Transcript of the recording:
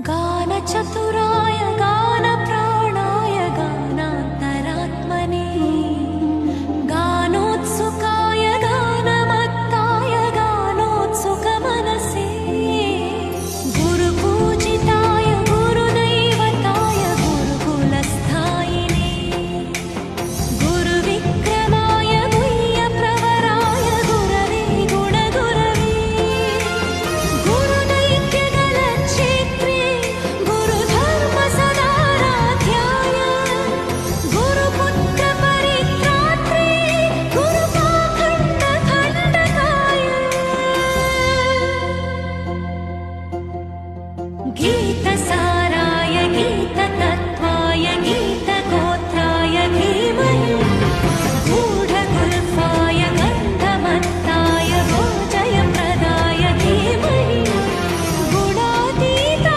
गानचतुराय गानप्राणाय गानान्तरात्मने गानोत्सुकाय गानमत्ताय गानोत्सुकमनसे गुरुपूजिताय गुरुदैवताय गुरुकुलस्थायिने गुरुविक्रमाय गुह्यप्रवराय गुरवे गुणगुरवे गुरुदैत्यगलच्छेत्रे गुरुधर्मसदाराध्याय गुरुपुत्रपरित्रात्रे गुरुपाखण्डखण्डकाय गीत